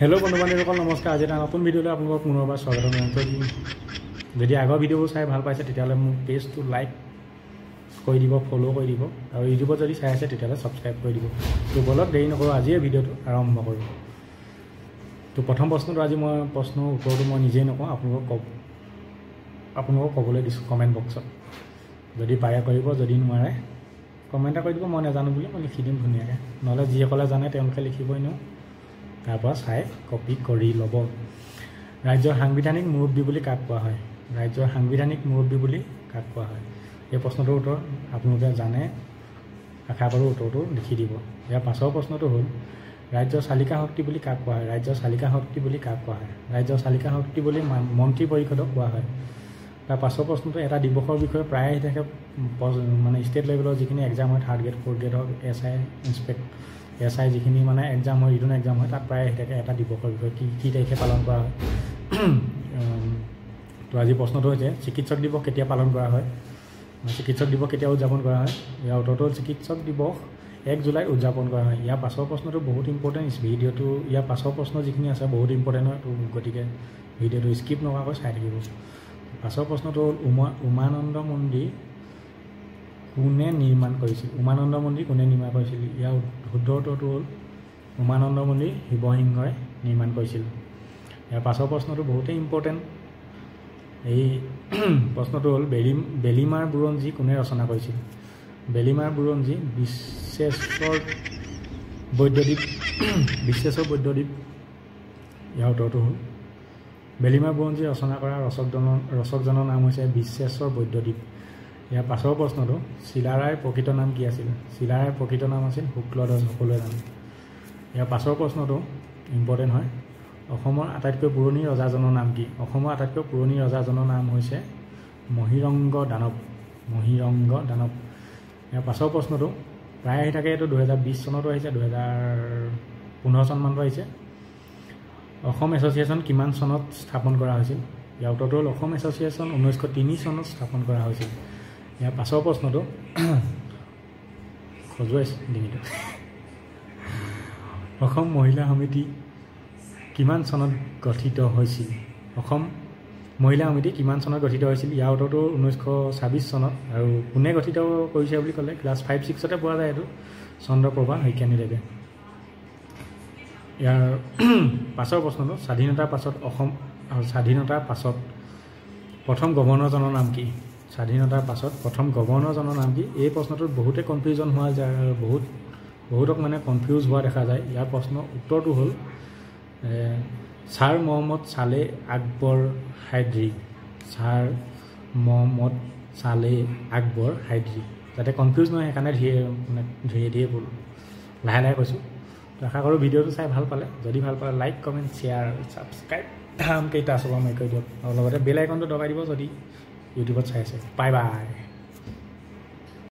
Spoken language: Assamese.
हेलो बंधु-बान्धवीসকল नमस्कार। आज এটা নতুন ভিডিওলৈ আপোনালোকক পুনৰবাৰ স্বাগতম জনাইছো। যদি আগৰ ভিডিওবোৰ চাই ভাল পাইছে তেতিয়াহ'লে মোৰ পেজটো লাইক কৰি দিব, ফলো কৰি দিব আৰু ইউটিউবত যদি চাই আছে তেতিয়াহ'লে সাবস্ক্ৰাইব কৰি দিব। তো বলক দেৰি নকৰো, আজি এই ভিডিওটো আৰম্ভ কৰো। তো প্ৰথম প্ৰশ্নটো আজি মই প্ৰশ্নৰ উত্তৰটো মই নিজেই নকওঁ, আপোনালোকক ক'বলৈ দিছোঁ কমেণ্ট বক্সত। যদি পাৰে কৰিব, যদি নোৱাৰে কমেণ্ট কৰি দিব, মই নাজানো বুলি মই লিখি দিম ধুনীয়াকৈ। নহ'লে যিসকলে জানে তেওঁলোকে লিখিবই ন, তাৰপৰা চাই কপি কৰি ল'ব। ৰাজ্যৰ সাংবিধানিক মুৰব্বী বুলি কাক কোৱা হয়? ৰাজ্যৰ সাংবিধানিক মুৰব্বী বুলি কাক কোৱা হয়? এই প্ৰশ্নটোৰ উত্তৰ আপোনালোকে জানে, আশা কৰোঁ উত্তৰটো লিখি দিব। ইয়াৰ পাছৰ প্ৰশ্নটো হ'ল ৰাজ্যৰ চালিকা শক্তি বুলি কাক কোৱা হয়? ৰাজ্যৰ চালিকা শক্তি বুলি কাক কোৱা হয়? ৰাজ্যৰ চালিকা শক্তি বুলি মন্ত্ৰী পৰিষদক কোৱা হয়। তাৰ পাছৰ প্ৰশ্নটো এটা দিৱসৰ বিষয়ে প্ৰায় আহি থাকে, মানে ষ্টেট লেভেলৰ যিখিনি এক্সাম হয়, 3rd গ্ৰেড 4th গ্ৰেড হওক, SI যিখিনি মানে এক্সাম হয়, ৰিটাৰ্ণ এক্সাম হয়, তাত প্ৰায় আহি থাকে এটা দিৱসৰ বিষয়ে কি তাৰিখে পালন কৰা হয়। তো আজি প্ৰশ্নটো হৈছে চিকিৎসক দিৱস কেতিয়া পালন কৰা হয়? চিকিৎসক দিৱস কেতিয়া উদযাপন কৰা হয়? ইয়াৰ উত্তৰটো হ'ল চিকিৎসক দিৱস 1 জুলাইত উদযাপন কৰা হয়। ইয়াৰ পাছৰ প্ৰশ্নটো বহুত ইম্পৰ্টেণ্ট, ভিডিঅ'টো ইয়াৰ পাছৰ প্ৰশ্ন যিখিনি আছে বহুত ইম্পৰ্টেণ্ট হয়, তো গতিকে ভিডিঅ'টো স্কিপ নকৰাকৈ চাই থাকিব। পাছৰ প্ৰশ্নটো হ'ল উমানন্দ মন্দিৰ কোনে নিৰ্মাণ কৰিছিল? উমানন্দ মন্দিৰ কোনে নিৰ্মাণ কৰিছিল? ইয়াৰ শুদ্ধ উত্তৰটো হ'ল উমানন্দ মন্দিৰ শিৱসিংহই নিৰ্মাণ কৰিছিল। ইয়াৰ পাছৰ প্ৰশ্নটো বহুতেই ইম্পৰ্টেণ্ট। এই প্ৰশ্নটো হ'ল বেলিমাৰ বুৰঞ্জী কোনে ৰচনা কৰিছিল? বেলিমাৰ বুৰঞ্জী বিশ্বেশ্বৰ বৈদ্যদ্বীপ। ইয়াৰ উত্তৰটো হ'ল বেলিমাৰ বুৰঞ্জী ৰচনা কৰা ৰচকজনৰ নাম হৈছে বিশ্বেশ্বৰ বৈদ্যদ্বীপ। ইয়াৰ পাছৰ প্ৰশ্নটো চিলাৰায়ৰ প্ৰকৃত নাম কি আছিল? চিলাৰায়ৰ প্ৰকৃত নাম আছিল শুক্লধ্বজ, সকলোৱে জানে। ইয়াৰ পাছৰ প্ৰশ্নটো ইম্পৰ্টেণ্ট হয়, অসমৰ আটাইতকৈ পুৰণি ৰজাজনৰ নাম কি? অসমৰ আটাইতকৈ পুৰণি ৰজাজনৰ নাম হৈছে মহীৰংগ দানৱ। ইয়াৰ পাছৰ প্ৰশ্নটো প্ৰায় আহি থাকে, এইটো 2020 চনতো আহিছে, 2015 চনমানতো আহিছে। অসম এছ'চিয়েশ্যন কিমান চনত স্থাপন কৰা হৈছিল? ইয়াৰ উত্তৰটো হ'ল অসম এছ'চিয়েশ্যন 1903 চনত স্থাপন কৰা হৈছিল। ইয়াৰ পাছৰ প্ৰশ্নটো খজুৱাইছে ডিঙিটো। অসম মহিলা সমিতি কিমান চনত গঠিত হৈছিল? অসম মহিলা সমিতি কিমান চনত গঠিত হৈছিল? ইয়াৰ উত্তৰটো 1926 চনত। আৰু কোনে গঠিত কৰিছে বুলি ক'লে ক্লাছ 5-6তে পোৱা যায়, এইটো চন্দ্ৰপ্ৰভা শইকীয়ানীদেৱে। ইয়াৰ পাছৰ প্ৰশ্নটো স্বাধীনতাৰ পাছত প্ৰথম গভৰ্ণৰজনৰ নাম কি? স্বাধীনতাৰ পাছত প্ৰথম গভৰ্ণৰজনৰ নাম কি? এই প্ৰশ্নটোত বহুতে কনফিউজন হোৱা যায়, বহুতক মানে কনফিউজ হোৱা দেখা যায়। ইয়াৰ উত্তৰটো হ'ল ছাৰ মহম্মদ ছালে আকবৰ হাইদ্ৰি। ছাৰ মহম্মদ ছালে আকবৰ হাইদ্ৰি। যাতে কনফিউজ নহয় সেইকাৰণে ধীৰে লাহে কৈছোঁ। আশা কৰোঁ ভিডিঅ'টো চাই ভাল পালে। যদি ভাল পালে লাইক, কমেণ্ট, শ্বেয়াৰ, ছাবস্ক্ৰাইব কেইটা আছোঁ মই কৰি দিয়ক, আৰু লগতে বেল আইকনটো দবাই দিব যদি ইউটিউবত চাই আছে। Bye bye.